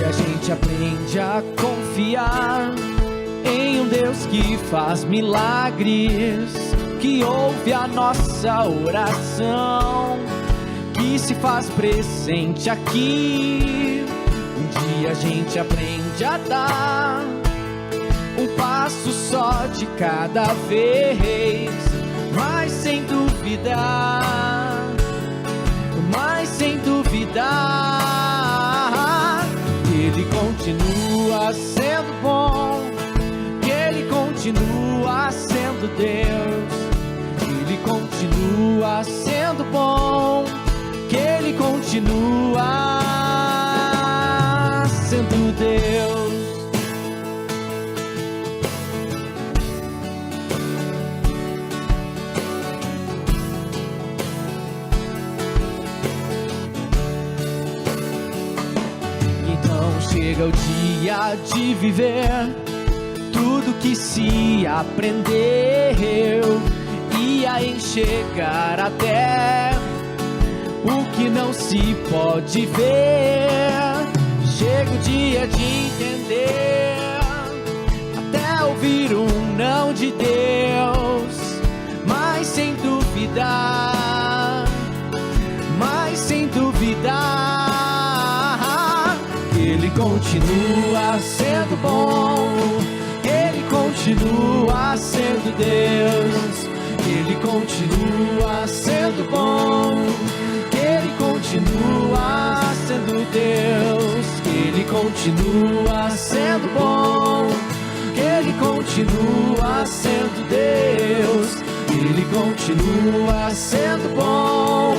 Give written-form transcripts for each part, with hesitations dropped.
a gente aprende a confiar em um Deus que faz milagres, que ouve a nossa oração, que se faz presente aqui. Um dia a gente aprende a dar um passo só de cada vez, mas sem duvidar, Ele continua sendo bom, que Ele continua sendo Deus, Ele continua sendo bom, que Ele continua sendo Deus. Chega o dia de viver tudo que se aprendeu e a enxergar até o que não se pode ver. Chega o dia de entender, até ouvir um não de Deus, mas sem duvidar, Ele continua sendo bom, Ele continua sendo Deus, Ele continua sendo bom, Ele continua sendo Deus, Ele continua sendo bom, Ele continua sendo Deus, Ele continua sendo bom,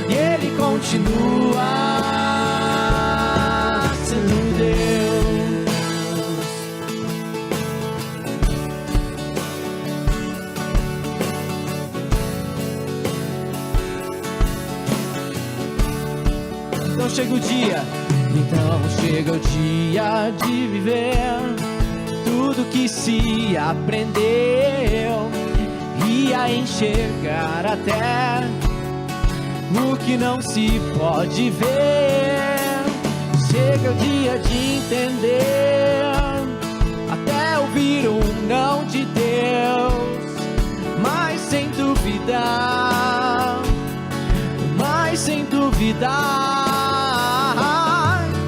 e Ele continua sendo Deus. Então chega o dia de viver tudo que se aprendeu e a enxergar até o que não se pode ver. Chega o dia de entender, até ouvir um não de Deus, mas sem duvidar,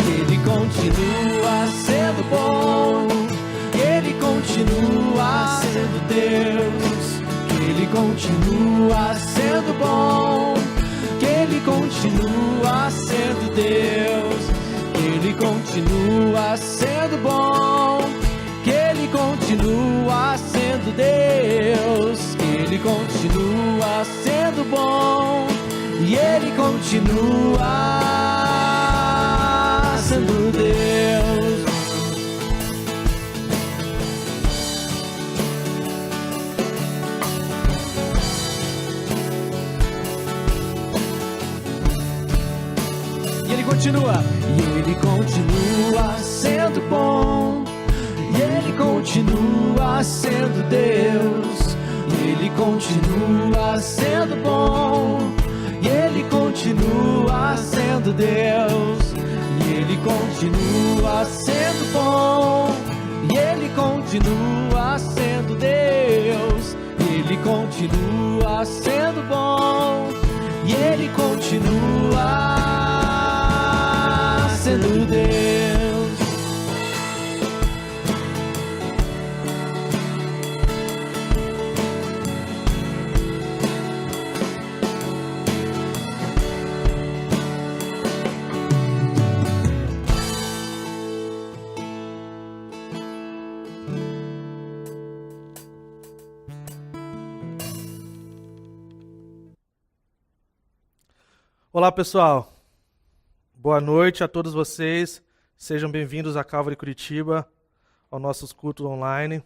Ele continua sendo bom, Ele continua sendo Deus, Ele continua sendo bom, Ele continua sendo Deus, Ele continua sendo bom, que Ele continua sendo Deus, que Ele continua sendo bom, e Ele continua sendo Deus. E Ele continua sendo bom, e Ele continua sendo Deus, e Ele continua sendo bom, e Ele continua sendo Deus, e Ele continua sendo bom, e Ele continua sendo Deus, e Ele continua sendo bom, e Ele continua sendo Deus. Olá pessoal, boa noite a todos vocês, sejam bem-vindos à Calvary Curitiba, aos nossos cultos online.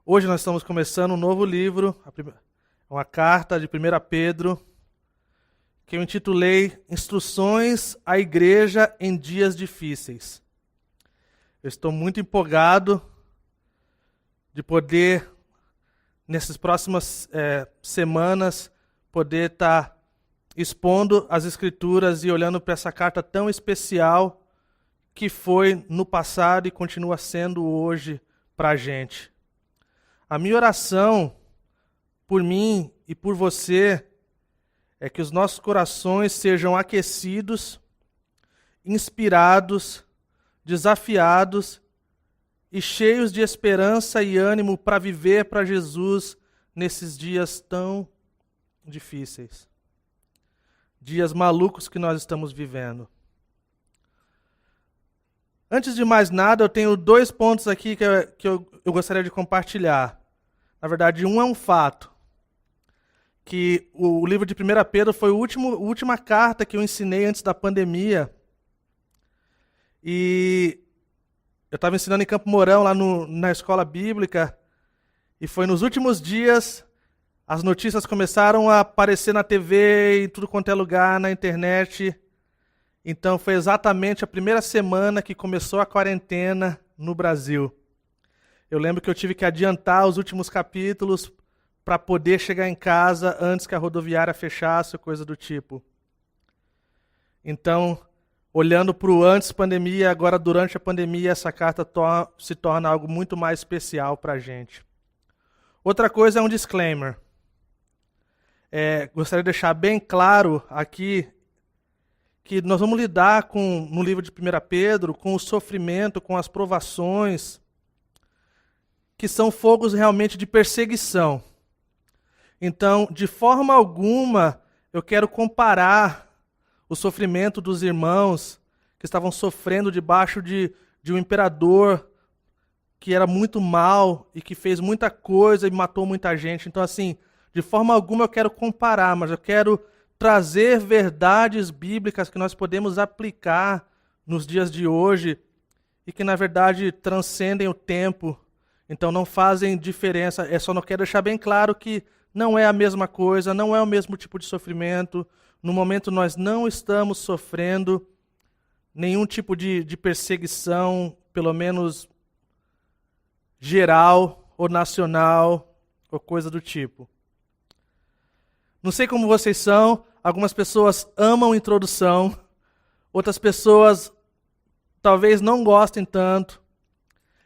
Hoje nós estamos começando um novo livro, uma carta de 1 Pedro, que eu intitulei Instruções à Igreja em Dias Difíceis. Eu estou muito empolgado de poder, nessas próximas semanas, poder estar expondo as Escrituras e olhando para essa carta tão especial que foi no passado e continua sendo hoje para a gente. A minha oração por mim e por você é que os nossos corações sejam aquecidos, inspirados, desafiados e cheios de esperança e ânimo para viver para Jesus nesses dias tão difíceis. Dias malucos que nós estamos vivendo. Antes de mais nada, eu tenho 2 pontos aqui que eu gostaria de compartilhar. Na verdade, um é um fato. Que o livro de 1 Pedro foi a última carta que eu ensinei antes da pandemia. E eu estava ensinando em Campo Mourão, lá na escola bíblica, e foi nos últimos dias, as notícias começaram a aparecer na TV, em tudo quanto é lugar, na internet. Então foi exatamente a primeira semana que começou a quarentena no Brasil. Eu lembro que eu tive que adiantar os últimos capítulos para poder chegar em casa antes que a rodoviária fechasse, ou coisa do tipo. Então, olhando para o antes pandemia, agora durante a pandemia, essa carta se torna algo muito mais especial para a gente. Outra coisa é um disclaimer. Gostaria de deixar bem claro aqui que nós vamos lidar no livro de 1 Pedro com o sofrimento, com as provações, que são fogos realmente de perseguição. Então, de forma alguma, eu quero comparar o sofrimento dos irmãos que estavam sofrendo debaixo de um imperador que era muito mau e que fez muita coisa e matou muita gente. Então, assim, de forma alguma eu quero comparar, mas eu quero trazer verdades bíblicas que nós podemos aplicar nos dias de hoje e que, na verdade, transcendem o tempo. Então, não fazem diferença. Só não quero deixar bem claro que não é a mesma coisa, não é o mesmo tipo de sofrimento. No momento nós não estamos sofrendo nenhum tipo de perseguição, pelo menos geral ou nacional, ou coisa do tipo. Não sei como vocês são, algumas pessoas amam introdução, outras pessoas talvez não gostem tanto.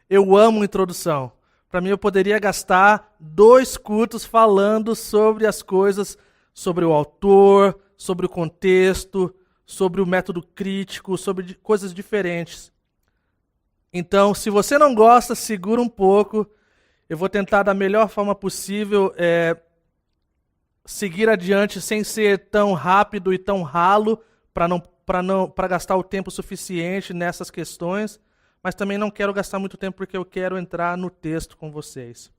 Eu amo introdução. Para mim, eu poderia gastar 2 cultos falando sobre as coisas, sobre o autor, sobre o contexto, sobre o método crítico, sobre coisas diferentes. Então, se você não gosta, segura um pouco. Eu vou tentar da melhor forma possível seguir adiante sem ser tão rápido e tão ralo para gastar o tempo suficiente nessas questões. Mas também não quero gastar muito tempo porque eu quero entrar no texto com vocês.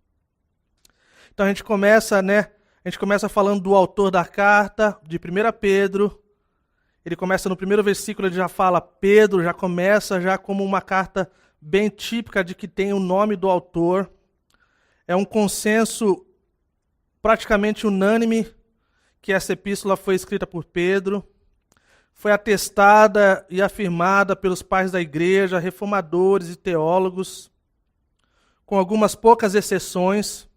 Então a gente começa falando do autor da carta, de 1 Pedro. Ele começa no primeiro versículo, ele já fala Pedro, já começa como uma carta bem típica de que tem o nome do autor. É um consenso praticamente unânime que essa epístola foi escrita por Pedro. Foi atestada e afirmada pelos pais da igreja, reformadores e teólogos, com algumas poucas exceções,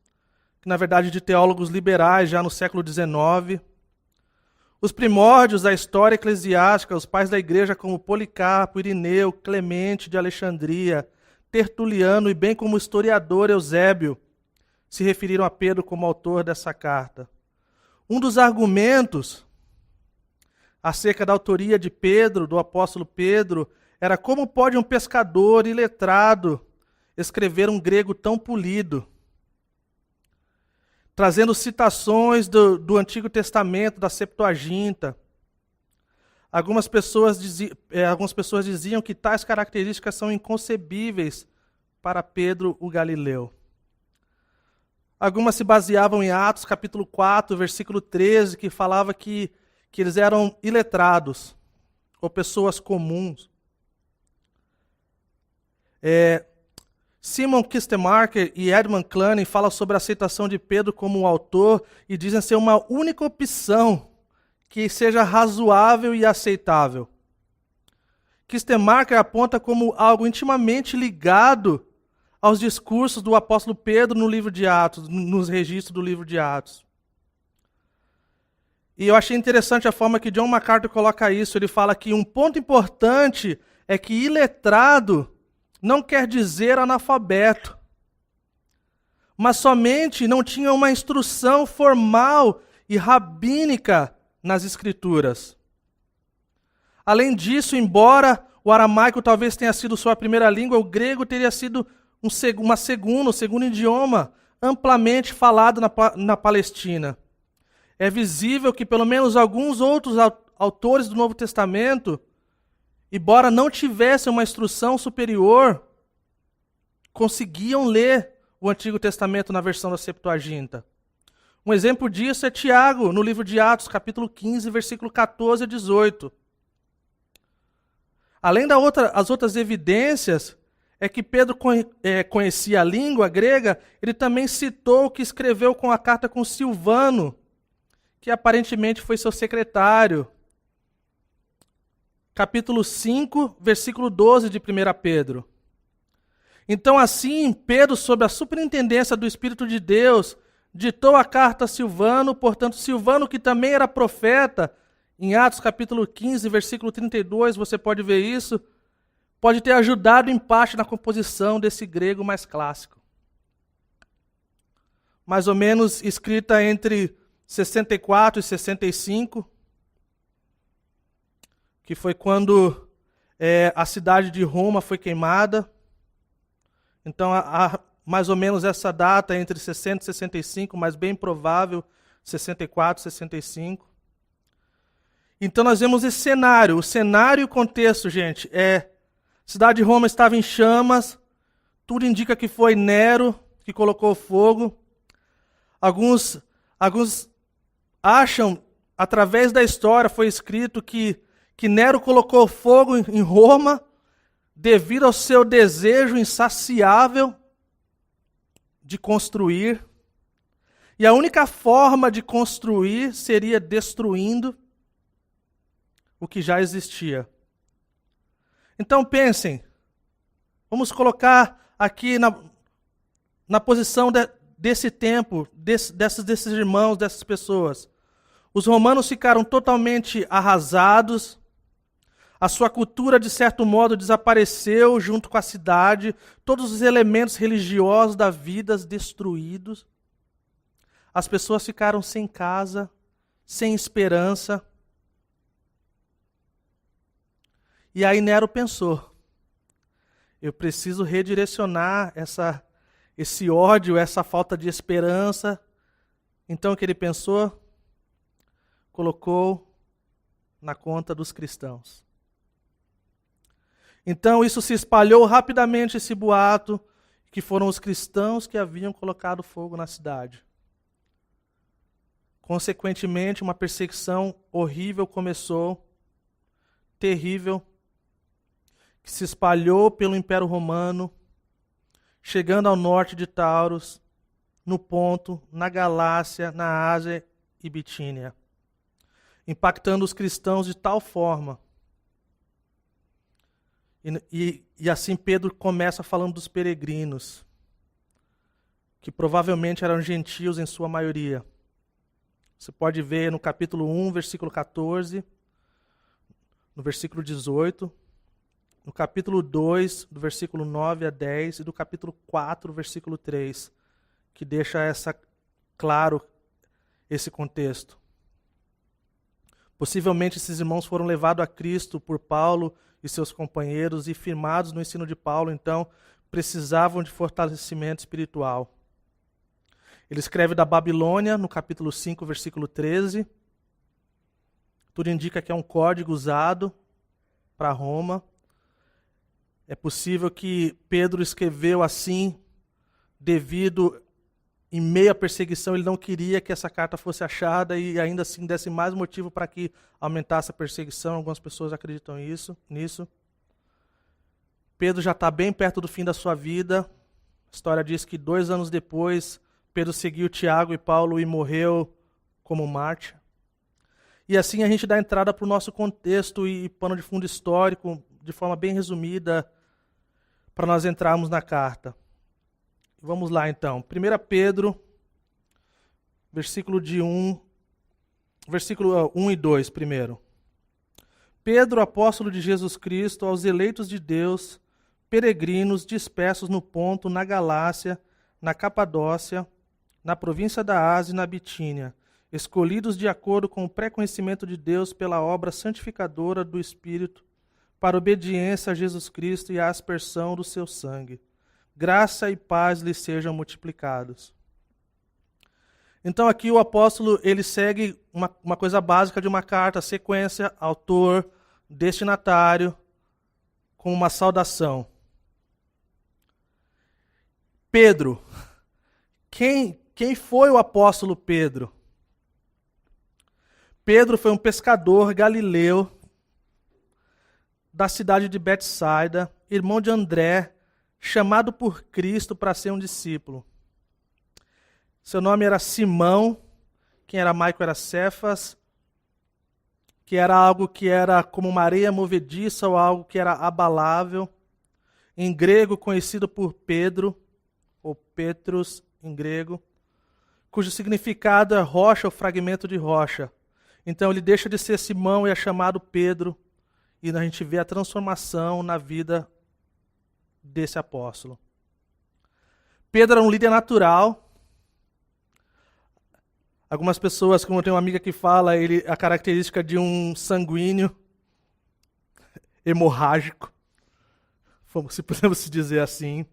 que na verdade de teólogos liberais já no século XIX. Os primórdios da história eclesiástica, os pais da igreja como Policarpo, Irineu, Clemente de Alexandria, Tertuliano e bem como o historiador Eusébio, se referiram a Pedro como autor dessa carta. Um dos argumentos acerca da autoria de Pedro, do apóstolo Pedro, era como pode um pescador iletrado escrever um grego tão polido, trazendo citações do Antigo Testamento, da Septuaginta. Algumas pessoas diziam que tais características são inconcebíveis para Pedro o Galileu. Algumas se baseavam em Atos capítulo 4, versículo 13, que falava que eles eram iletrados, ou pessoas comuns. Simon Kistemaker e Edmund Clowney falam sobre a aceitação de Pedro como um autor e dizem ser uma única opção que seja razoável e aceitável. Kistemaker aponta como algo intimamente ligado aos discursos do apóstolo Pedro no livro de Atos, nos registros do livro de Atos. E eu achei interessante a forma que John MacArthur coloca isso. Ele fala que um ponto importante é que iletrado não quer dizer analfabeto, mas somente não tinha uma instrução formal e rabínica nas Escrituras. Além disso, embora o aramaico talvez tenha sido sua primeira língua, o grego teria sido um segundo idioma amplamente falado na Palestina. É visível que pelo menos alguns outros autores do Novo Testamento, embora não tivessem uma instrução superior, conseguiam ler o Antigo Testamento na versão da Septuaginta. Um exemplo disso é Tiago, no livro de Atos, capítulo 15, versículo 14 a 18. Além das outras evidências, é que Pedro conhecia a língua grega, ele também citou que escreveu com a carta com Silvano, que aparentemente foi seu secretário. Capítulo 5, versículo 12 de 1 Pedro. Então, assim, Pedro, sob a superintendência do Espírito de Deus, ditou a carta a Silvano, portanto, Silvano, que também era profeta, em Atos capítulo 15, versículo 32, você pode ver isso, pode ter ajudado em parte na composição desse grego mais clássico. Mais ou menos escrita entre 64 e 65, que foi quando a cidade de Roma foi queimada. Então, há mais ou menos essa data entre 60 e 65, mas bem provável 64 e 65. Então, nós vemos esse cenário. O cenário e o contexto, gente, a cidade de Roma estava em chamas, tudo indica que foi Nero que colocou fogo. Alguns acham, através da história, foi escrito que Nero colocou fogo em Roma devido ao seu desejo insaciável de construir. E a única forma de construir seria destruindo o que já existia. Então pensem, vamos colocar aqui na posição desse tempo, desses irmãos, dessas pessoas. Os romanos ficaram totalmente arrasados, a sua cultura, de certo modo, desapareceu junto com a cidade, todos os elementos religiosos da vida destruídos. As pessoas ficaram sem casa, sem esperança. E aí Nero pensou, eu preciso redirecionar esse ódio, essa falta de esperança. Então o que ele pensou? Colocou na conta dos cristãos. Então isso se espalhou rapidamente, esse boato, que foram os cristãos que haviam colocado fogo na cidade. Consequentemente, uma perseguição horrível começou, terrível, que se espalhou pelo Império Romano, chegando ao norte de Taurus, no Ponto, na Galácia, na Ásia e Bitínia, impactando os cristãos de tal forma. E assim Pedro começa falando dos peregrinos, que provavelmente eram gentios em sua maioria. Você pode ver no capítulo 1, versículo 14, no versículo 18, no capítulo 2, do versículo 9 a 10, e do capítulo 4, versículo 3, que deixa claro esse contexto. Possivelmente esses irmãos foram levados a Cristo por Paulo e seus companheiros e firmados no ensino de Paulo, então precisavam de fortalecimento espiritual. Ele escreve da Babilônia, no capítulo 5, versículo 13. Tudo indica que é um código usado para Roma. É possível que Pedro escreveu assim, devido, em meio à perseguição, ele não queria que essa carta fosse achada e ainda assim desse mais motivo para que aumentasse a perseguição. Algumas pessoas acreditam nisso. Pedro já está bem perto do fim da sua vida. A história diz que 2 anos depois, Pedro seguiu Tiago e Paulo e morreu como mártir. E assim a gente dá entrada para o nosso contexto e pano de fundo histórico, de forma bem resumida, para nós entrarmos na carta. Vamos lá então. 1 Pedro, versículo 1 e 2 primeiro. Pedro, apóstolo de Jesus Cristo, aos eleitos de Deus, peregrinos dispersos no Ponto, na Galácia, na Capadócia, na província da Ásia e na Bitínia, escolhidos de acordo com o pré-conhecimento de Deus pela obra santificadora do Espírito, para obediência a Jesus Cristo e a aspersão do seu sangue. Graça e paz lhes sejam multiplicados. Então aqui o apóstolo ele segue uma coisa básica de uma carta, sequência, autor, destinatário, com uma saudação. Pedro. Quem foi o apóstolo Pedro? Pedro foi um pescador galileu da cidade de Betsaida, irmão de André, chamado por Cristo para ser um discípulo. Seu nome era Simão, quem era Maico era Cefas, que era algo que era como uma areia movediça ou algo que era abalável. Em grego, conhecido por Pedro, ou Petrus em grego, cujo significado é rocha ou fragmento de rocha. Então ele deixa de ser Simão e é chamado Pedro, e a gente vê a transformação na vida desse apóstolo. Pedro era um líder natural. Algumas pessoas, como tem uma amiga que fala, a característica de um sanguíneo hemorrágico, se podemos dizer assim.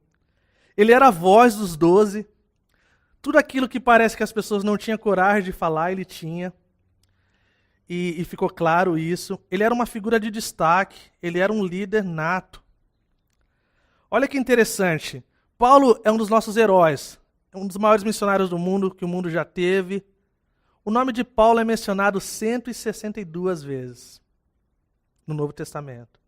Ele era a voz dos 12. Tudo aquilo que parece que as pessoas não tinham coragem de falar, ele tinha. E ficou claro isso. Ele era uma figura de destaque, ele era um líder nato. Olha que interessante. Paulo é um dos nossos heróis, é um dos maiores missionários do mundo que o mundo já teve. O nome de Paulo é mencionado 162 vezes no Novo Testamento.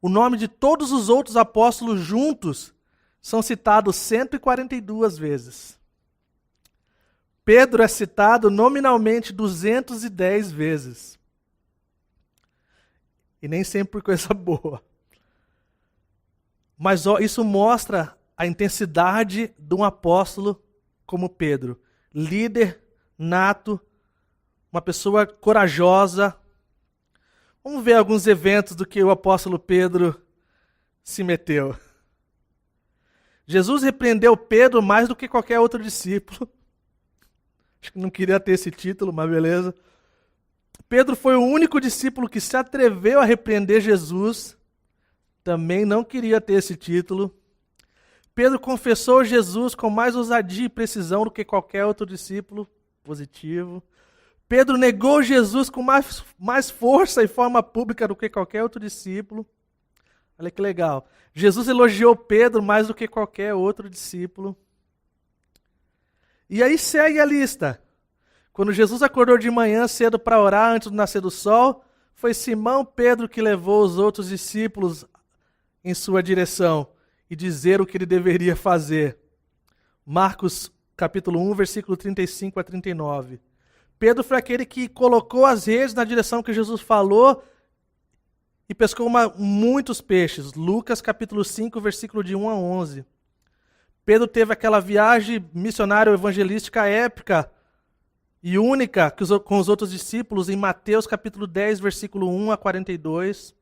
O nome de todos os outros apóstolos juntos são citados 142 vezes. Pedro é citado nominalmente 210 vezes. E nem sempre por coisa boa. Mas isso mostra a intensidade de um apóstolo como Pedro. Líder nato, uma pessoa corajosa. Vamos ver alguns eventos do que o apóstolo Pedro se meteu. Jesus repreendeu Pedro mais do que qualquer outro discípulo. Acho que não queria ter esse título, mas beleza. Pedro foi o único discípulo que se atreveu a repreender Jesus. Também não queria ter esse título. Pedro confessou Jesus com mais ousadia e precisão do que qualquer outro discípulo. Positivo. Pedro negou Jesus com mais força e forma pública do que qualquer outro discípulo. Olha que legal. Jesus elogiou Pedro mais do que qualquer outro discípulo. E aí segue a lista. Quando Jesus acordou de manhã cedo para orar antes do nascer do sol, foi Simão Pedro que levou os outros discípulos em sua direção e dizer o que ele deveria fazer. Marcos capítulo 1, versículo 35 a 39. Pedro foi aquele que colocou as redes na direção que Jesus falou e pescou muitos peixes. Lucas capítulo 5, versículo de 1 a 11. Pedro teve aquela viagem missionária evangelística épica e única com os outros discípulos em Mateus capítulo 10, versículo 1 a 42.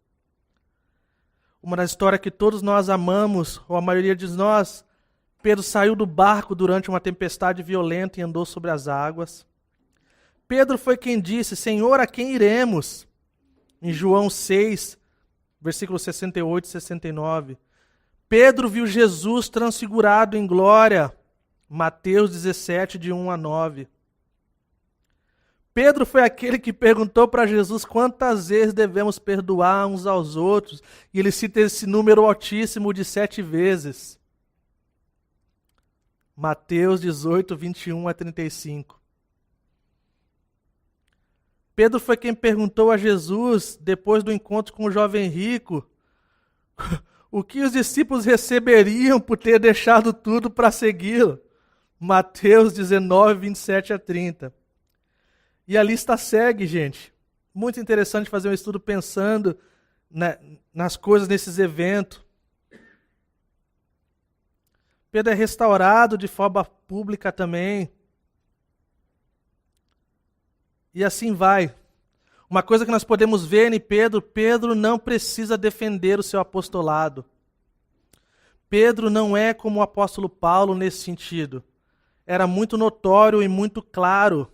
Uma das histórias que todos nós amamos, ou a maioria de nós. Pedro saiu do barco durante uma tempestade violenta e andou sobre as águas. Pedro foi quem disse, Senhor, a quem iremos? Em João 6, versículos 68 e 69. Pedro viu Jesus transfigurado em glória. Mateus 17, de 1 a 9. Pedro foi aquele que perguntou para Jesus quantas vezes devemos perdoar uns aos outros. E ele cita esse número altíssimo de 7 vezes. Mateus 18, 21 a 35. Pedro foi quem perguntou a Jesus, depois do encontro com o jovem rico, o que os discípulos receberiam por ter deixado tudo para segui-lo. Mateus 19, 27 a 30. E a lista segue, gente. Muito interessante fazer um estudo pensando nas coisas nesses eventos. Pedro é restaurado de forma pública também. E assim vai. Uma coisa que nós podemos ver em Pedro, Pedro não precisa defender o seu apostolado. Pedro não é como o apóstolo Paulo nesse sentido. Era muito notório e muito claro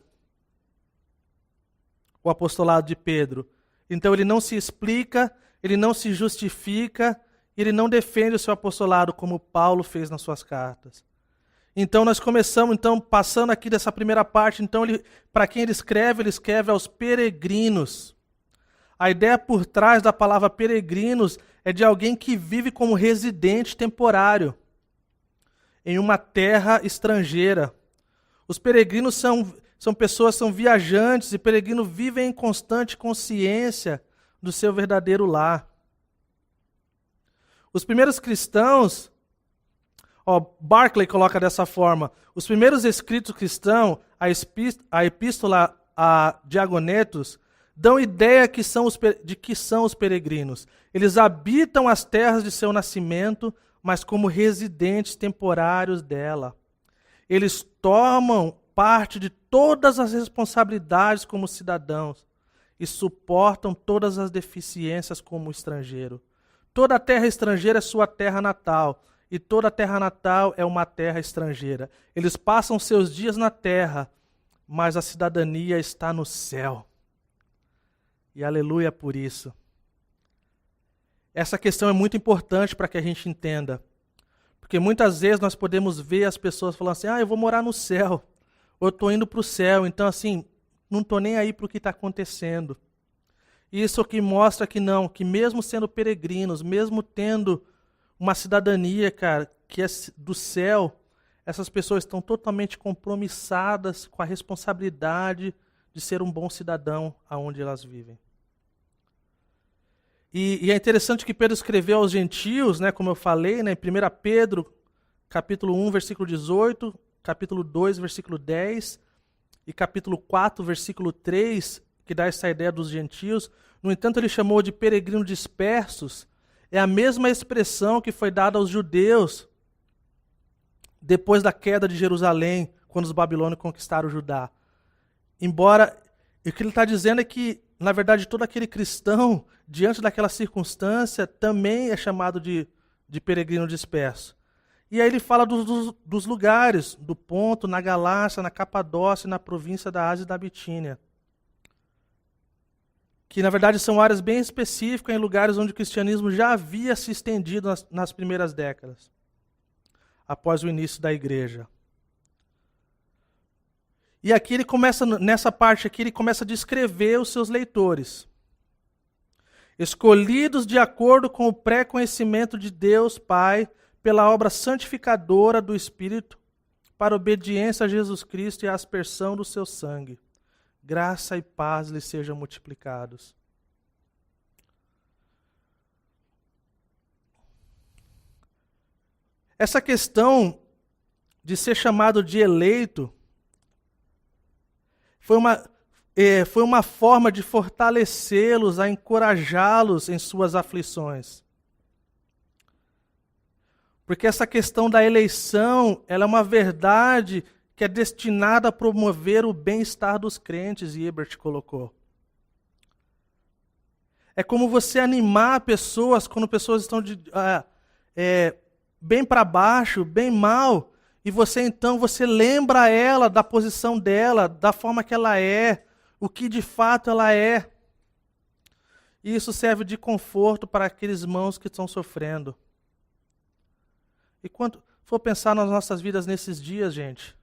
o apostolado de Pedro. Então ele não se explica, ele não se justifica, ele não defende o seu apostolado como Paulo fez nas suas cartas. Então nós começamos, passando aqui dessa primeira parte, para quem ele escreve aos peregrinos. A ideia por trás da palavra peregrinos é de alguém que vive como residente temporário em uma terra estrangeira. Os peregrinos são pessoas, são viajantes, e peregrinos vivem em constante consciência do seu verdadeiro lar. Os primeiros cristãos, Barclay coloca dessa forma, os primeiros escritos cristãos, a epístola a Diagonetos, dão ideia de que são os peregrinos. Eles habitam as terras de seu nascimento, mas como residentes temporários dela. Eles tomam parte de todas as responsabilidades como cidadãos e suportam todas as deficiências como estrangeiro. Toda terra estrangeira é sua terra natal, e toda terra natal é uma terra estrangeira. Eles passam seus dias na terra, mas a cidadania está no céu. E aleluia por isso. Essa questão é muito importante para que a gente entenda. Porque muitas vezes nós podemos ver as pessoas falando assim, eu vou morar no céu, ou eu estou indo para o céu, então assim, não estou nem aí para o que está acontecendo. Isso aqui mostra que não, que mesmo sendo peregrinos, mesmo tendo uma cidadania, cara, que é do céu, essas pessoas estão totalmente compromissadas com a responsabilidade de ser um bom cidadão aonde elas vivem. E é interessante que Pedro escreveu aos gentios, né, como eu falei, né, em 1 Pedro, capítulo 1, versículo 18, capítulo 2, versículo 10, e capítulo 4, versículo 3, que dá essa ideia dos gentios. No entanto, ele chamou de peregrinos dispersos. É a mesma expressão que foi dada aos judeus depois da queda de Jerusalém, quando os babilônios conquistaram Judá. Embora, o que ele está dizendo é que, na verdade, todo aquele cristão, diante daquela circunstância, também é chamado de peregrino disperso. E aí ele fala dos lugares, do Ponto, na Galácia, na Capadócia, na província da Ásia e da Bitínia. Que, na verdade, são áreas bem específicas, em lugares onde o cristianismo já havia se estendido nas primeiras décadas, após o início da igreja. E aqui ele começa, nessa parte aqui, ele começa a descrever os seus leitores. Escolhidos de acordo com o pré-conhecimento de Deus Pai, pela obra santificadora do Espírito, para obediência a Jesus Cristo e a aspersão do seu sangue. Graça e paz lhes sejam multiplicados. Essa questão de ser chamado de eleito foi uma forma de fortalecê-los, a encorajá-los em suas aflições. Porque essa questão da eleição, ela é uma verdade que é destinada a promover o bem-estar dos crentes, e Ebert colocou. É como você animar pessoas quando pessoas estão bem para baixo, bem mal, e você lembra ela da posição dela, da forma que ela é, o que de fato ela é. E isso serve de conforto para aqueles irmãos que estão sofrendo. E quando for pensar nas nossas vidas nesses dias, gente,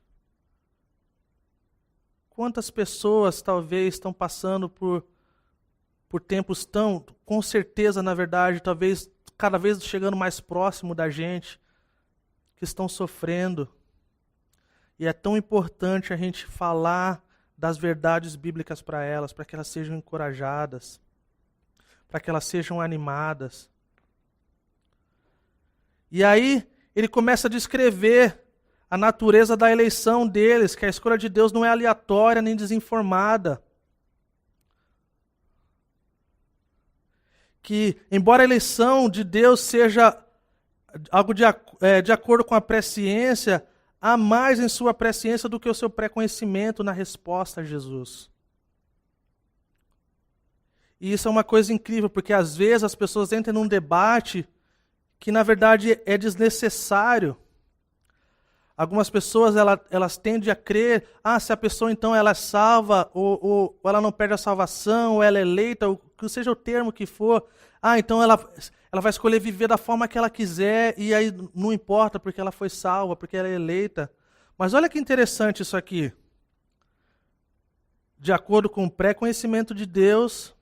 quantas pessoas talvez estão passando por tempos tão, com certeza, na verdade, talvez cada vez chegando mais próximo da gente, que estão sofrendo. E é tão importante a gente falar das verdades bíblicas para elas, para que elas sejam encorajadas, para que elas sejam animadas. E aí, ele começa a descrever a natureza da eleição deles, que a escolha de Deus não é aleatória nem desinformada. Que, embora a eleição de Deus seja algo de acordo com a presciência, há mais em sua presciência do que o seu pré-conhecimento na resposta a Jesus. E isso é uma coisa incrível, porque às vezes as pessoas entram num debate que na verdade é desnecessário. Algumas pessoas elas tendem a crer, se a pessoa então ela é salva, ou ela não perde a salvação, ou ela é eleita, ou que seja o termo que for, então ela vai escolher viver da forma que ela quiser, e aí não importa porque ela foi salva, porque ela é eleita. Mas olha que interessante isso aqui. De acordo com o pré-conhecimento de Deus,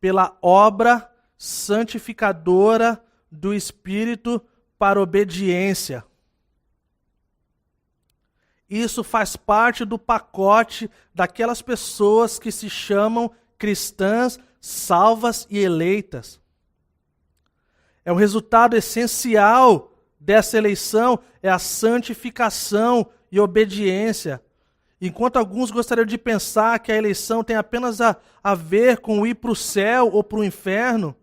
pela obra santificadora do Espírito para obediência. Isso faz parte do pacote daquelas pessoas que se chamam cristãs, salvas e eleitas. É o resultado essencial dessa eleição, é a santificação e obediência. Enquanto alguns gostariam de pensar que a eleição tem apenas a ver com ir para o céu ou para o inferno,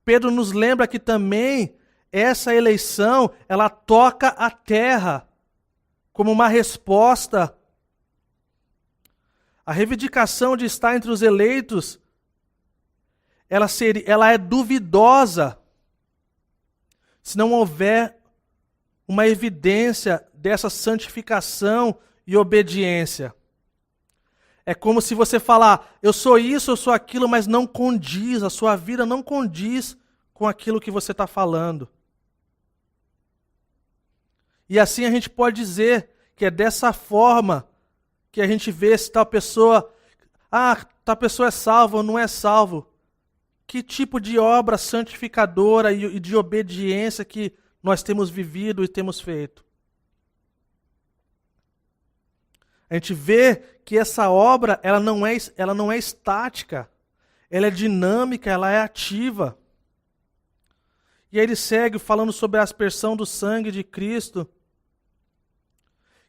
Pedro nos lembra que também essa eleição, ela toca a terra como uma resposta. A reivindicação de estar entre os eleitos, ela é duvidosa se não houver uma evidência dessa santificação e obediência. É como se você falar, eu sou isso, eu sou aquilo, mas não condiz, a sua vida não condiz com aquilo que você está falando. E assim a gente pode dizer que é dessa forma que a gente vê se tal pessoa é salva ou não é salvo. Que tipo de obra santificadora e de obediência que nós temos vivido e temos feito. A gente vê que essa obra ela não é estática, ela é dinâmica, ela é ativa. E aí ele segue falando sobre a aspersão do sangue de Cristo,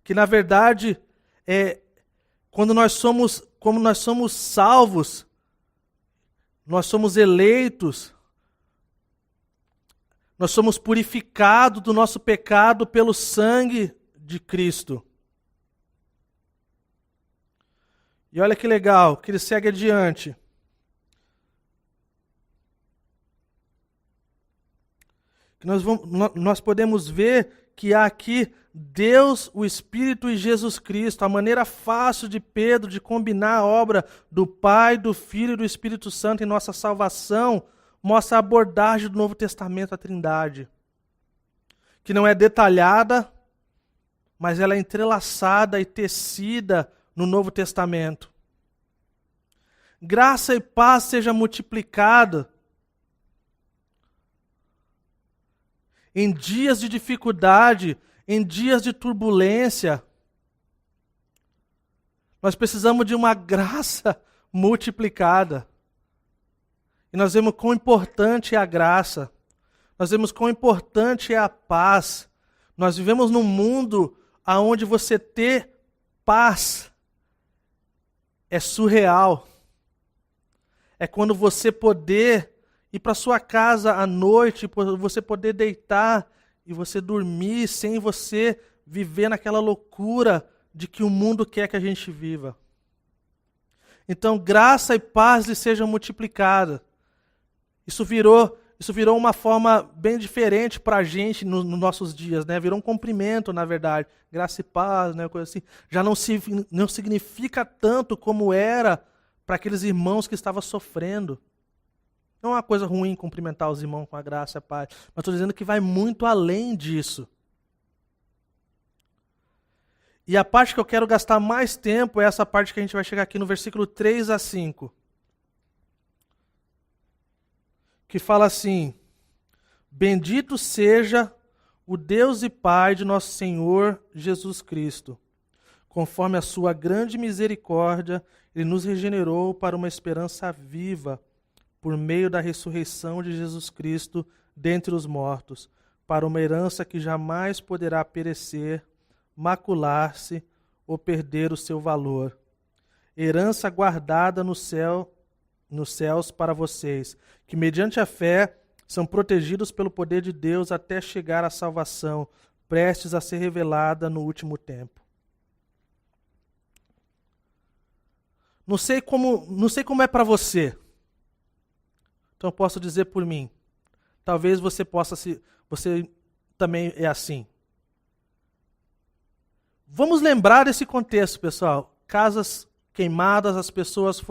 que na verdade, quando nós somos salvos, nós somos eleitos, nós somos purificados do nosso pecado pelo sangue de Cristo. E olha que legal, que ele segue adiante. Que nós podemos ver que há aqui Deus, o Espírito e Jesus Cristo, a maneira fácil de Pedro de combinar a obra do Pai, do Filho e do Espírito Santo em nossa salvação, mostra a abordagem do Novo Testamento à Trindade, que não é detalhada, mas ela é entrelaçada e tecida no Novo Testamento. Graça e paz seja multiplicada em dias de dificuldade, em dias de turbulência. Nós precisamos de uma graça multiplicada. E nós vemos quão importante é a graça. Nós vemos quão importante é a paz. Nós vivemos num mundo onde você ter paz é surreal. É quando você poder ir para sua casa à noite, você poder deitar e você dormir sem você viver naquela loucura de que o mundo quer que a gente viva. Então, graça e paz lhe sejam multiplicadas. Isso virou uma forma bem diferente para a gente nos nossos dias, né? Virou um cumprimento, na verdade. Graça e paz, né? Coisa assim. Já não significa tanto como era para aqueles irmãos que estavam sofrendo. Não é uma coisa ruim cumprimentar os irmãos com a graça e a paz, mas estou dizendo que vai muito além disso. E a parte que eu quero gastar mais tempo é essa parte que a gente vai chegar aqui no versículo 3 a 5. Que fala assim: Bendito seja o Deus e Pai de nosso Senhor Jesus Cristo. Conforme a sua grande misericórdia, Ele nos regenerou para uma esperança viva, por meio da ressurreição de Jesus Cristo dentre os mortos, para uma herança que jamais poderá perecer, macular-se ou perder o seu valor. Herança guardada nos céus para vocês, que mediante a fé são protegidos pelo poder de Deus até chegar à salvação, prestes a ser revelada no último tempo. Não sei como é para você. Então eu posso dizer por mim. Talvez você você também é assim. Vamos lembrar desse contexto, pessoal. Casas queimadas, as pessoas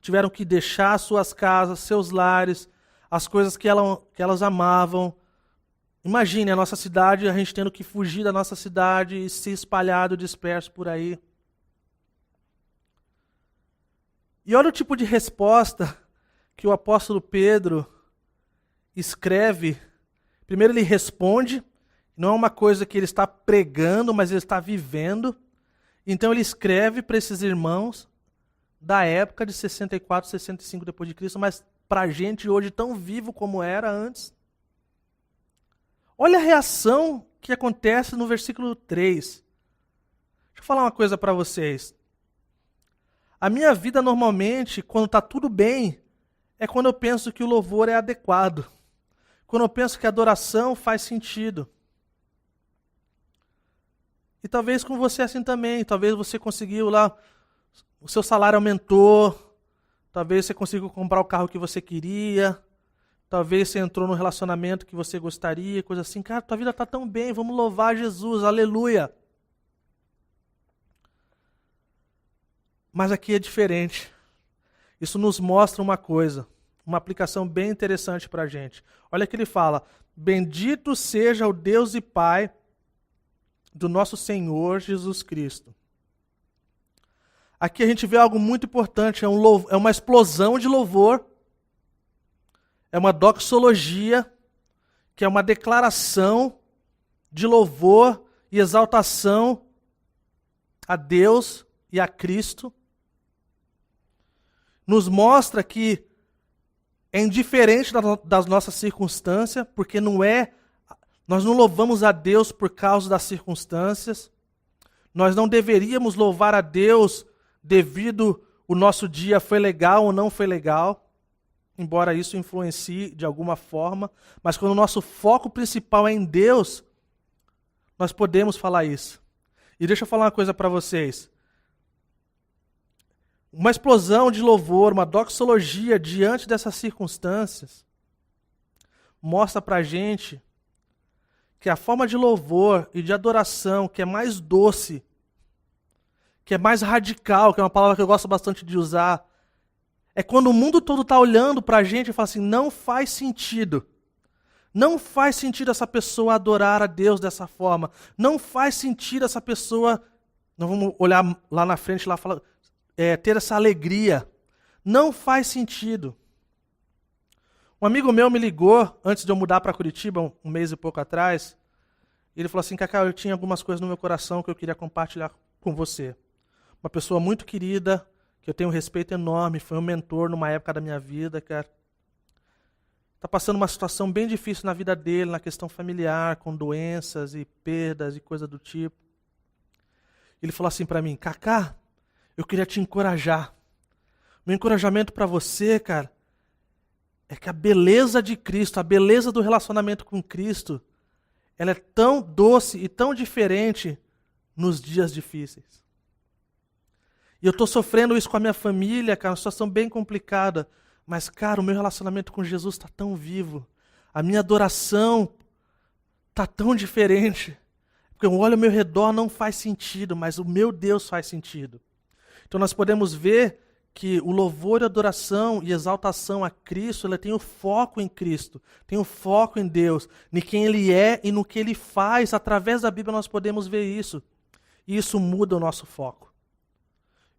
tiveram que deixar suas casas, seus lares, as coisas que elas amavam. Imagine a nossa cidade, a gente tendo que fugir da nossa cidade e se espalhado, disperso por aí. E olha o tipo de resposta que o apóstolo Pedro escreve. Primeiro ele responde, não é uma coisa que ele está pregando, mas ele está vivendo. Então ele escreve para esses irmãos da época de 64, 65 depois de Cristo, mas para a gente hoje tão vivo como era antes. Olha a reação que acontece no versículo 3. Deixa eu falar uma coisa para vocês. A minha vida normalmente, quando está tudo bem, é quando eu penso que o louvor é adequado. Quando eu penso que a adoração faz sentido. E talvez com você assim também. Talvez você conseguiu lá, o seu salário aumentou. Talvez você conseguiu comprar o carro que você queria. Talvez você entrou no relacionamento que você gostaria, coisa assim. Cara, tua vida está tão bem, vamos louvar Jesus, aleluia. Mas aqui é diferente. Isso nos mostra uma coisa, uma aplicação bem interessante para a gente. Olha que ele fala: bendito seja o Deus e Pai do nosso Senhor Jesus Cristo. Aqui a gente vê algo muito importante, é uma explosão de louvor, é uma doxologia, que é uma declaração de louvor e exaltação a Deus e a Cristo. Nos mostra que é indiferente das nossas circunstâncias, porque nós não louvamos a Deus por causa das circunstâncias. Nós não deveríamos louvar a Deus devido o nosso dia foi legal ou não foi legal, embora isso influencie de alguma forma, mas quando o nosso foco principal é em Deus, nós podemos falar isso. E deixa eu falar uma coisa para vocês. Uma explosão de louvor, uma doxologia diante dessas circunstâncias, mostra para a gente que a forma de louvor e de adoração que é mais doce, que é mais radical, que é uma palavra que eu gosto bastante de usar, é quando o mundo todo está olhando para a gente e fala assim, não faz sentido. Não faz sentido essa pessoa adorar a Deus dessa forma. Não faz sentido essa pessoa, nós vamos olhar lá na frente, lá falar, ter essa alegria. Não faz sentido. Um amigo meu me ligou, antes de eu mudar para Curitiba, um mês e pouco atrás, e ele falou assim, Cacá, eu tinha algumas coisas no meu coração que eu queria compartilhar com você. Uma pessoa muito querida, que eu tenho um respeito enorme, foi um mentor numa época da minha vida, cara. Está passando uma situação bem difícil na vida dele, na questão familiar, com doenças e perdas e coisa do tipo. Ele falou assim para mim, Cacá, eu queria te encorajar. Meu encorajamento para você, cara, é que a beleza de Cristo, a beleza do relacionamento com Cristo, ela é tão doce e tão diferente nos dias difíceis. E eu estou sofrendo isso com a minha família, cara, uma situação bem complicada. Mas, cara, o meu relacionamento com Jesus está tão vivo. A minha adoração está tão diferente. Porque eu olho ao meu redor, não faz sentido, mas o meu Deus faz sentido. Então nós podemos ver que o louvor e adoração e exaltação a Cristo, ela tem o foco em Cristo, tem o foco em Deus, em quem Ele é e no que Ele faz. Através da Bíblia nós podemos ver isso. E isso muda o nosso foco.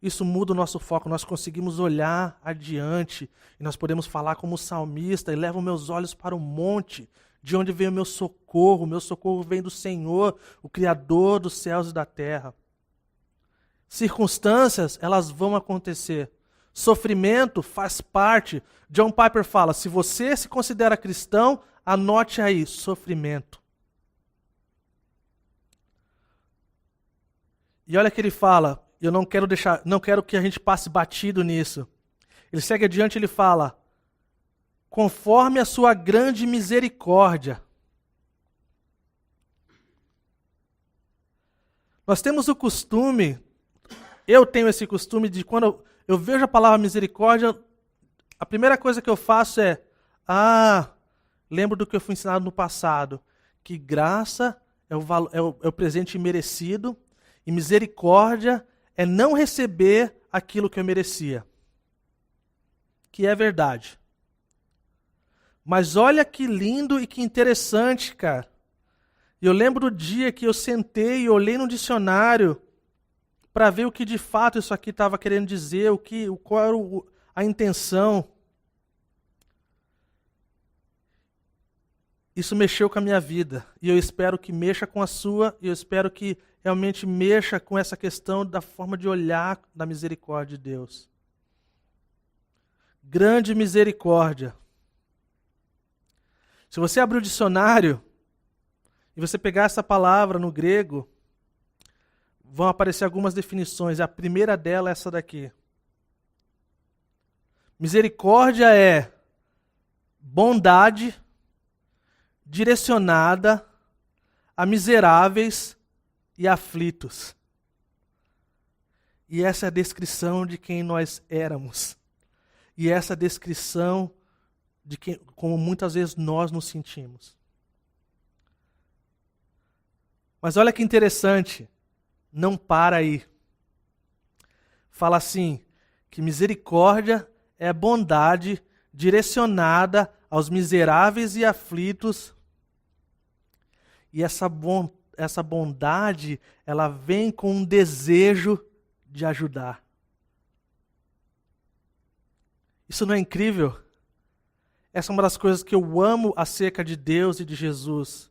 Isso muda o nosso foco, nós conseguimos olhar adiante e nós podemos falar como salmista e levo meus olhos para o monte, de onde vem o meu socorro vem do Senhor, o Criador dos céus e da terra. Circunstâncias, elas vão acontecer. Sofrimento faz parte. John Piper fala, se você se considera cristão, anote aí, sofrimento. E olha que ele fala, eu não quero que a gente passe batido nisso. Ele segue adiante, ele fala, conforme a sua grande misericórdia. Nós temos o costume, eu tenho esse costume de quando eu vejo a palavra misericórdia, a primeira coisa que eu faço é, lembro do que eu fui ensinado no passado, que graça é o presente imerecido e misericórdia é não receber aquilo que eu merecia. Que é verdade. Mas olha que lindo e que interessante, cara. Eu lembro do dia que eu sentei e olhei no dicionário para ver o que de fato isso aqui estava querendo dizer, qual era a intenção. Isso mexeu com a minha vida. E eu espero que mexa com a sua, e eu espero que realmente mexa com essa questão da forma de olhar da misericórdia de Deus. Grande misericórdia. Se você abrir o dicionário e você pegar essa palavra no grego, vão aparecer algumas definições. A primeira dela é essa daqui. Misericórdia é bondade direcionada a miseráveis e aflitos. E essa é a descrição de quem nós éramos. E essa é a descrição de como muitas vezes nós nos sentimos. Mas olha que interessante, não para aí. Fala assim, que misericórdia é bondade direcionada aos miseráveis e aflitos. E essa bondade, ela vem com um desejo de ajudar. Isso não é incrível? Essa é uma das coisas que eu amo acerca de Deus e de Jesus.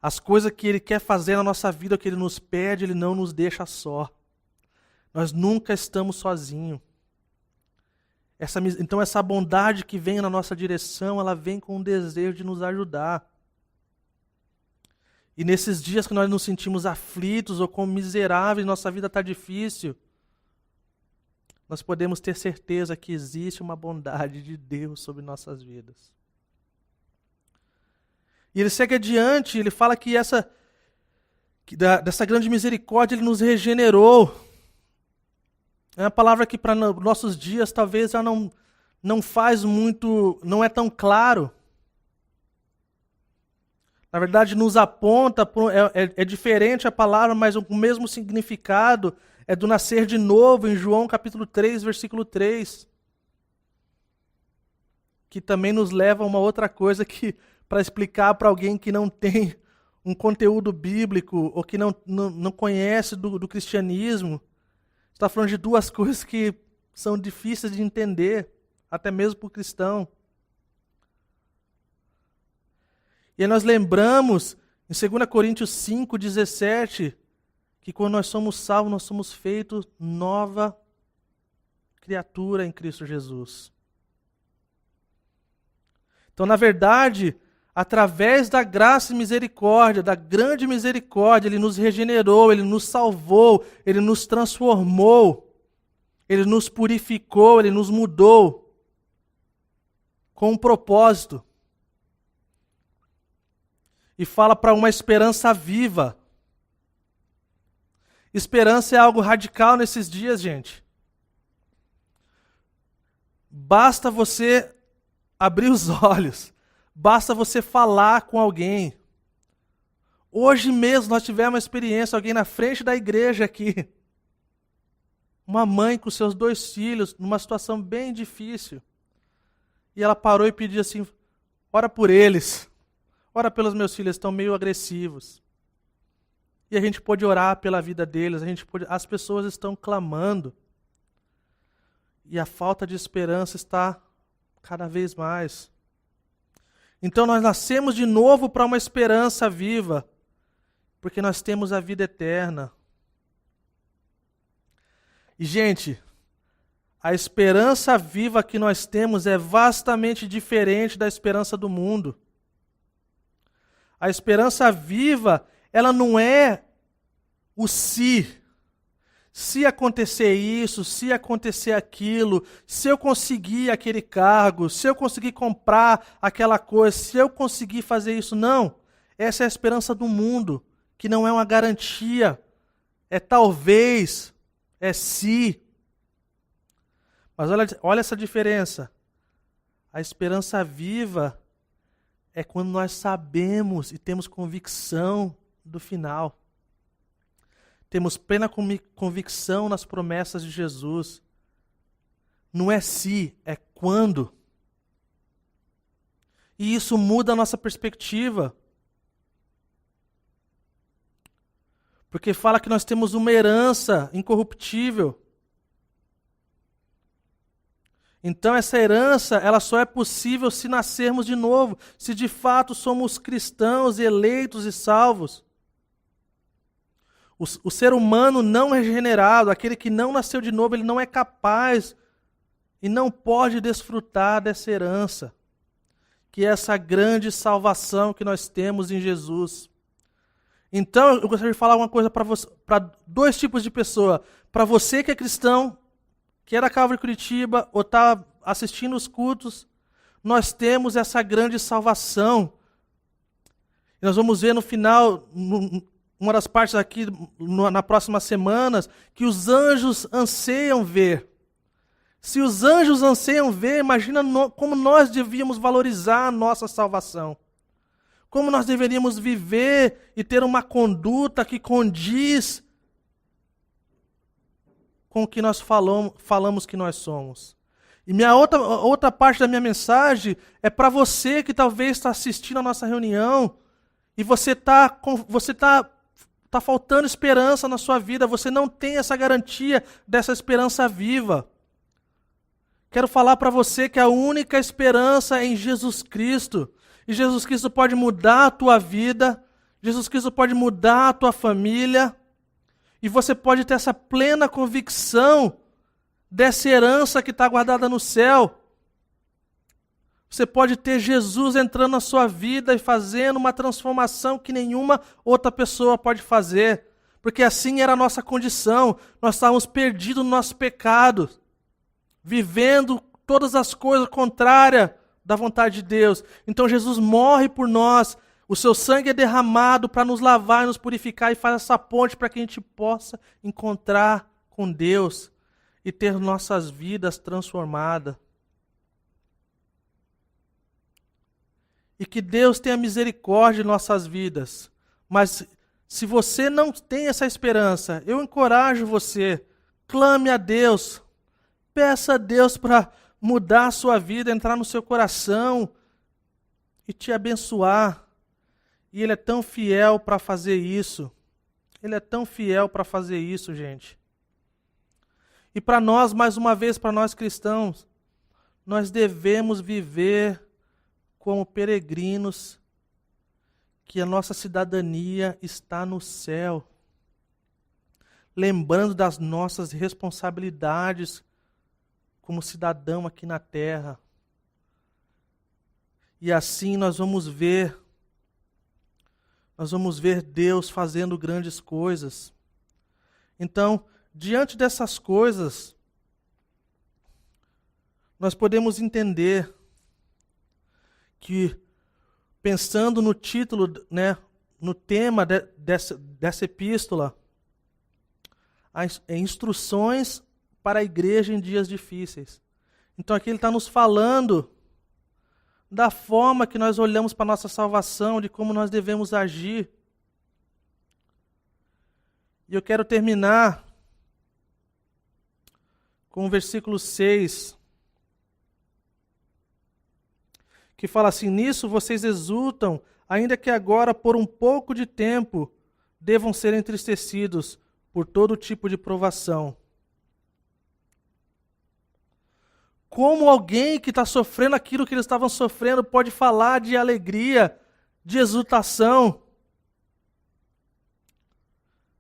As coisas que Ele quer fazer na nossa vida, que Ele nos pede, Ele não nos deixa só. Nós nunca estamos sozinhos. Então essa bondade que vem na nossa direção, ela vem com um desejo de nos ajudar. E nesses dias que nós nos sentimos aflitos ou como miseráveis, nossa vida está difícil, nós podemos ter certeza que existe uma bondade de Deus sobre nossas vidas. E ele segue adiante, ele fala que dessa grande misericórdia ele nos regenerou. É uma palavra que para nossos dias talvez já não faz muito, não é tão claro. Na verdade nos aponta, é diferente a palavra, mas o mesmo significado é do nascer de novo, em João capítulo 3, versículo 3. Que também nos leva a uma outra coisa que, para explicar para alguém que não tem um conteúdo bíblico ou que não conhece do cristianismo, está falando de duas coisas que são difíceis de entender, até mesmo para o cristão. E aí nós lembramos, em 2 Coríntios 5, 17, que quando nós somos salvos, nós somos feitos nova criatura em Cristo Jesus. Então, na verdade, através da graça e misericórdia, da grande misericórdia, Ele nos regenerou, Ele nos salvou, Ele nos transformou, Ele nos purificou, Ele nos mudou com um propósito. E fala para uma esperança viva. Esperança é algo radical nesses dias, gente. Basta você abrir os olhos. Basta você falar com alguém. Hoje mesmo nós tivemos uma experiência, alguém na frente da igreja aqui. Uma mãe com seus 2 filhos, numa situação bem difícil. E ela parou e pediu assim, ora por eles. Ora pelos meus filhos, estão meio agressivos. E a gente pôde orar pela vida deles, as pessoas estão clamando. E a falta de esperança está cada vez mais. Então nós nascemos de novo para uma esperança viva, porque nós temos a vida eterna. E, gente, a esperança viva que nós temos é vastamente diferente da esperança do mundo. A esperança viva, ela não é o se. Se acontecer isso, se acontecer aquilo, se eu conseguir aquele cargo, se eu conseguir comprar aquela coisa, se eu conseguir fazer isso. Não. Essa é a esperança do mundo, que não é uma garantia. é talvez, é se. Mas olha essa diferença. A esperança viva é quando nós sabemos e temos convicção do final. Temos plena convicção nas promessas de Jesus. Não é se, é quando. E isso muda a nossa perspectiva. Porque fala que nós temos uma herança incorruptível. Então essa herança, ela só é possível se nascermos de novo, se de fato somos cristãos, eleitos e salvos. O ser humano não regenerado, aquele que não nasceu de novo, ele não é capaz e não pode desfrutar dessa herança, que é essa grande salvação que nós temos em Jesus. Então, eu gostaria de falar uma coisa para dois tipos de pessoa. Para você que é cristão, que é da Calvary Curitiba, ou está assistindo os cultos, nós temos essa grande salvação. E nós vamos ver no final, uma das partes aqui, nas próximas semanas, que os anjos anseiam ver. Se os anjos anseiam ver, imagina como nós devíamos valorizar a nossa salvação. Como nós deveríamos viver e ter uma conduta que condiz com o que nós falamos que nós somos. E outra parte da minha mensagem é para você que talvez está assistindo a nossa reunião e você tá faltando esperança na sua vida, você não tem essa garantia dessa esperança viva. Quero falar para você que a única esperança é em Jesus Cristo. E Jesus Cristo pode mudar a tua vida, Jesus Cristo pode mudar a tua família, e você pode ter essa plena convicção dessa herança que está guardada no céu. Você pode ter Jesus entrando na sua vida e fazendo uma transformação que nenhuma outra pessoa pode fazer. Porque assim era a nossa condição. Nós estávamos perdidos no nosso pecado, vivendo todas as coisas contrárias da vontade de Deus. Então Jesus morre por nós. O seu sangue é derramado para nos lavar e nos purificar e faz essa ponte para que a gente possa encontrar com Deus e ter nossas vidas transformadas. E que Deus tenha misericórdia em nossas vidas. Mas se você não tem essa esperança, eu encorajo você, clame a Deus, peça a Deus para mudar a sua vida, entrar no seu coração e te abençoar. E Ele é tão fiel para fazer isso. Ele é tão fiel para fazer isso, gente. E para nós, mais uma vez, para nós cristãos, nós devemos viver como peregrinos, que a nossa cidadania está no céu. Lembrando das nossas responsabilidades como cidadão aqui na terra. E assim nós vamos ver Deus fazendo grandes coisas. Então, diante dessas coisas, nós podemos entender que, pensando no título, no tema dessa epístola, instruções para a igreja em dias difíceis. Então aqui ele está nos falando da forma que nós olhamos para a nossa salvação, de como nós devemos agir. E eu quero terminar com o versículo 6, que fala assim: nisso vocês exultam, ainda que agora por um pouco de tempo devam ser entristecidos por todo tipo de provação. Como alguém que está sofrendo aquilo que eles estavam sofrendo pode falar de alegria, de exultação?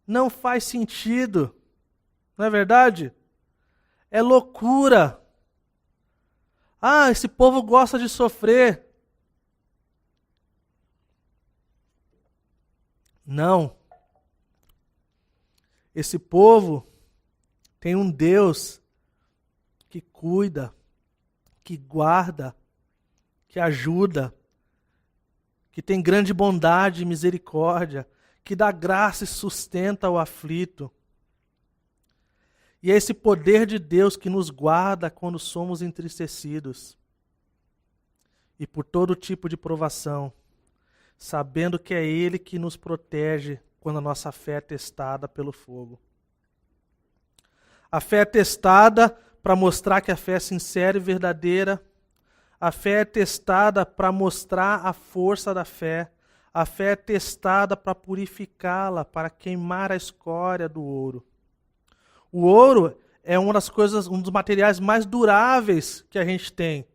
Não faz sentido, não é verdade? É loucura. Ah, esse povo gosta de sofrer. Não. Esse povo tem um Deus que cuida, que guarda, que ajuda, que tem grande bondade e misericórdia, que dá graça e sustenta o aflito. E é esse poder de Deus que nos guarda quando somos entristecidos e por todo tipo de provação, sabendo que é Ele que nos protege quando a nossa fé é testada pelo fogo. A fé é testada para mostrar que a fé é sincera e verdadeira. A fé é testada para mostrar a força da fé. A fé é testada para purificá-la, para queimar a escória do ouro. O ouro é uma das coisas, um dos materiais mais duráveis que a gente tem.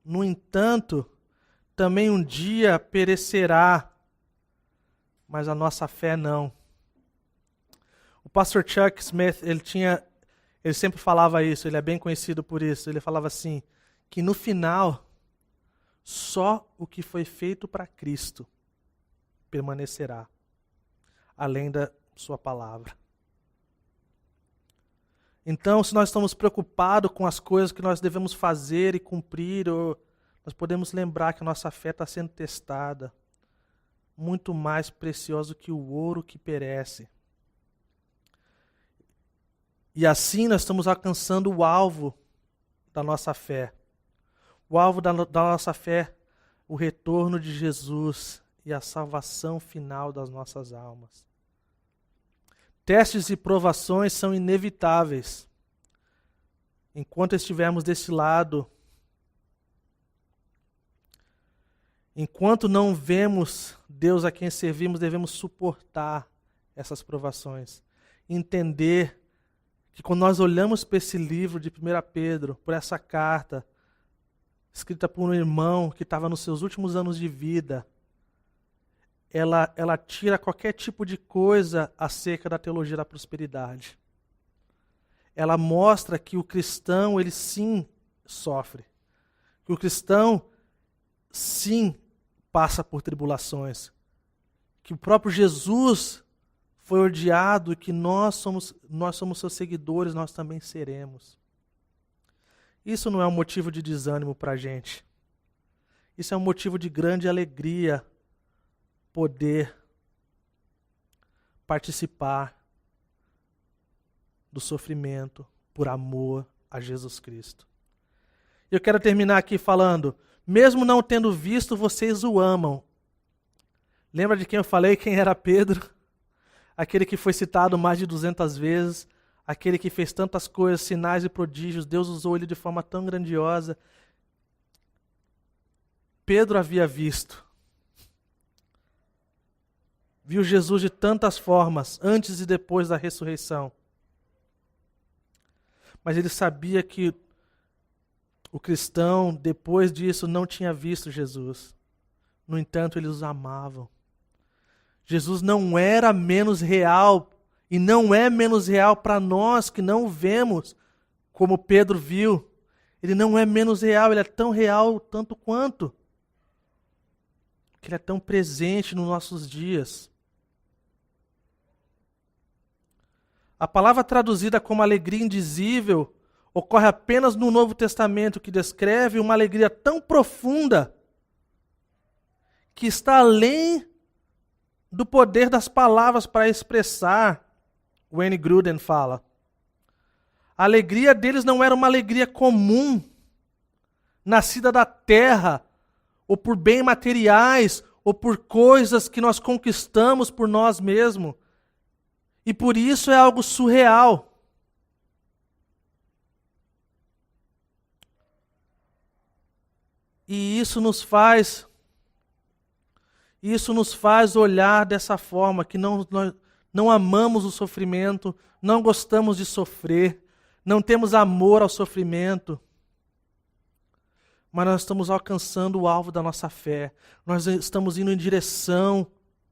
No entanto, também um dia perecerá, mas a nossa fé não. O pastor Chuck Smith, ele sempre falava isso, ele é bem conhecido por isso. Ele falava assim, que no final, só o que foi feito para Cristo permanecerá, além da sua palavra. Então, se nós estamos preocupados com as coisas que nós devemos fazer e cumprir, nós podemos lembrar que a nossa fé está sendo testada, muito mais preciosa que o ouro que perece. E assim nós estamos alcançando o alvo da nossa fé. O alvo da nossa fé, o retorno de Jesus e a salvação final das nossas almas. Testes e provações são inevitáveis. Enquanto estivermos desse lado, enquanto não vemos Deus a quem servimos, devemos suportar essas provações. Entender que quando nós olhamos para esse livro de 1 Pedro, por essa carta, escrita por um irmão que estava nos seus últimos anos de vida, ela tira qualquer tipo de coisa acerca da teologia da prosperidade. Ela mostra que o cristão, ele sim sofre. Que o cristão, sim, passa por tribulações. Que o próprio Jesus foi odiado e que nós somos seus seguidores, nós também seremos. Isso não é um motivo de desânimo para a gente. Isso é um motivo de grande alegria poder participar do sofrimento por amor a Jesus Cristo. Eu quero terminar aqui falando, mesmo não tendo visto, vocês o amam. Lembra de quem eu falei, quem era Pedro? Aquele que foi citado mais de 200 vezes, aquele que fez tantas coisas, sinais e prodígios, Deus usou ele de forma tão grandiosa. Pedro havia visto. Viu Jesus de tantas formas, antes e depois da ressurreição. Mas ele sabia que o cristão, depois disso, não tinha visto Jesus. No entanto, eles os amavam. Jesus não era menos real, e não é menos real para nós que não o vemos, como Pedro viu. Ele não é menos real, ele é tão real tanto quanto. Que ele é tão presente nos nossos dias. A palavra traduzida como alegria indizível ocorre apenas no Novo Testamento, que descreve uma alegria tão profunda que está além do poder das palavras para expressar. Wayne Grudem fala. A alegria deles não era uma alegria comum, nascida da terra, ou por bens materiais, ou por coisas que nós conquistamos por nós mesmos. E por isso é algo surreal. E isso nos faz olhar dessa forma, que nós não amamos o sofrimento, não gostamos de sofrer, não temos amor ao sofrimento, mas nós estamos alcançando o alvo da nossa fé, nós estamos indo em direção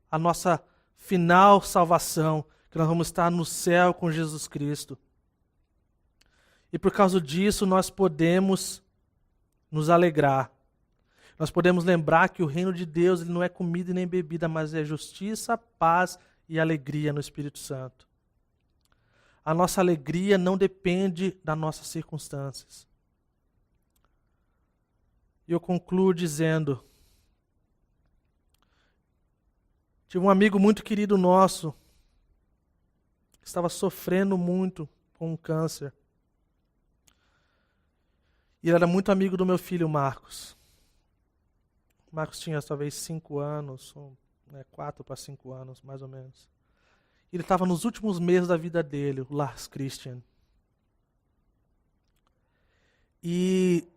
à nossa final salvação, que nós vamos estar no céu com Jesus Cristo. E por causa disso nós podemos nos alegrar. Nós podemos lembrar que o reino de Deus ele não é comida e nem bebida, mas é justiça, paz e alegria no Espírito Santo. A nossa alegria não depende das nossas circunstâncias. E eu concluo dizendo, tive um amigo muito querido nosso, que estava sofrendo muito com um câncer. E ele era muito amigo do meu filho, Marcos. O Marcos tinha talvez 5 anos, 4 para 5 anos, mais ou menos. Ele estava nos últimos meses da vida dele, o Lars Christian. E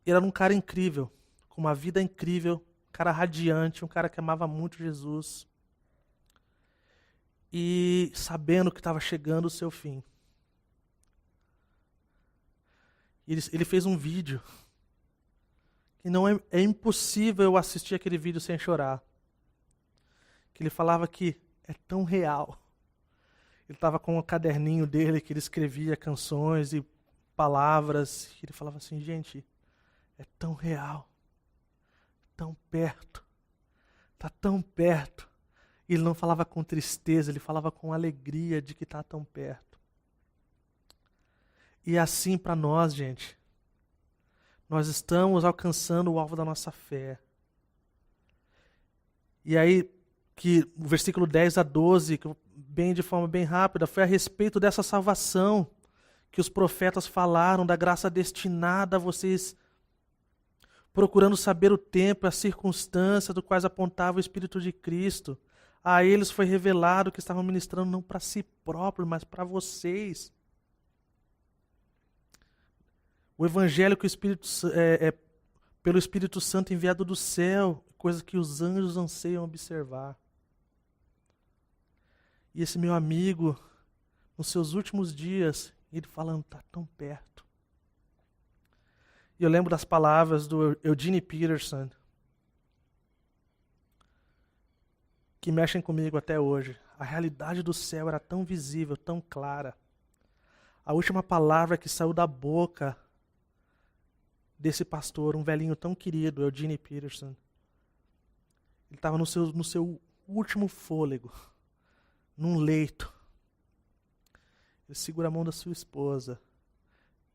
ele era um cara incrível, com uma vida incrível, um cara radiante, um cara que amava muito Jesus. E sabendo que estava chegando o seu fim. Ele fez um vídeo. E não é impossível eu assistir aquele vídeo sem chorar. Que ele falava que é tão real. Ele estava com um caderninho dele que ele escrevia canções e palavras. E ele falava assim, gente, é tão real. Tão perto. Está tão perto. E ele não falava com tristeza, ele falava com alegria de que está tão perto. E é assim para nós, gente. Nós estamos alcançando o alvo da nossa fé. E aí, que o versículo 10 a 12, de forma bem rápida, foi a respeito dessa salvação que os profetas falaram, da graça destinada a vocês, procurando saber o tempo e as circunstâncias do quais apontava o Espírito de Cristo. A eles foi revelado que estavam ministrando não para si próprios, mas para vocês. O evangelho que pelo Espírito Santo enviado do céu, coisa que os anjos anseiam observar. E esse meu amigo, nos seus últimos dias, ele falando, está tão perto. E eu lembro das palavras do Eugene Peterson, que mexem comigo até hoje. A realidade do céu era tão visível, tão clara. A última palavra que saiu da boca desse pastor, um velhinho tão querido, Eugene Peterson, ele estava no seu último fôlego, num leito. Ele segura a mão da sua esposa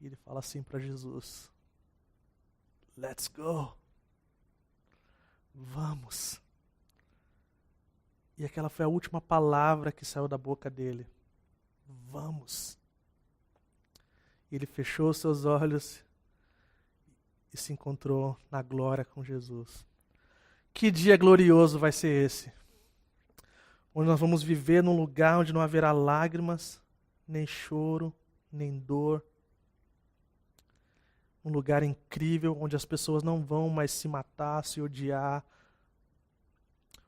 e ele fala assim para Jesus, let's go, vamos. E aquela foi a última palavra que saiu da boca dele, vamos. E ele fechou seus olhos e se encontrou na glória com Jesus. Que dia glorioso vai ser esse? Onde nós vamos viver num lugar onde não haverá lágrimas, nem choro, nem dor. Um lugar incrível, onde as pessoas não vão mais se matar, se odiar.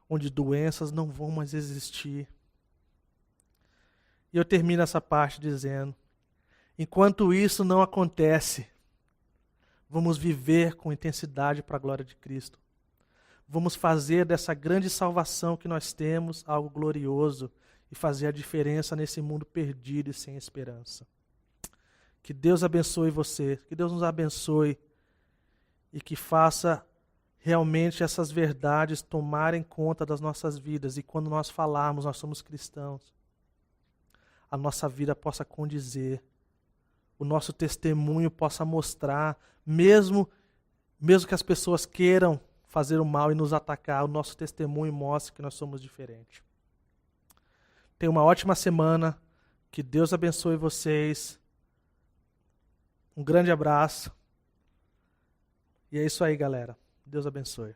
Onde doenças não vão mais existir. E eu termino essa parte dizendo, enquanto isso não acontece, vamos viver com intensidade para a glória de Cristo. Vamos fazer dessa grande salvação que nós temos algo glorioso e fazer a diferença nesse mundo perdido e sem esperança. Que Deus abençoe você, que Deus nos abençoe e que faça realmente essas verdades tomarem conta das nossas vidas e quando nós falarmos, nós somos cristãos, a nossa vida possa condizer, o nosso testemunho possa mostrar, mesmo que as pessoas queiram fazer o mal e nos atacar, o nosso testemunho mostra que nós somos diferentes. Tenha uma ótima semana, que Deus abençoe vocês, um grande abraço, e é isso aí, galera. Deus abençoe.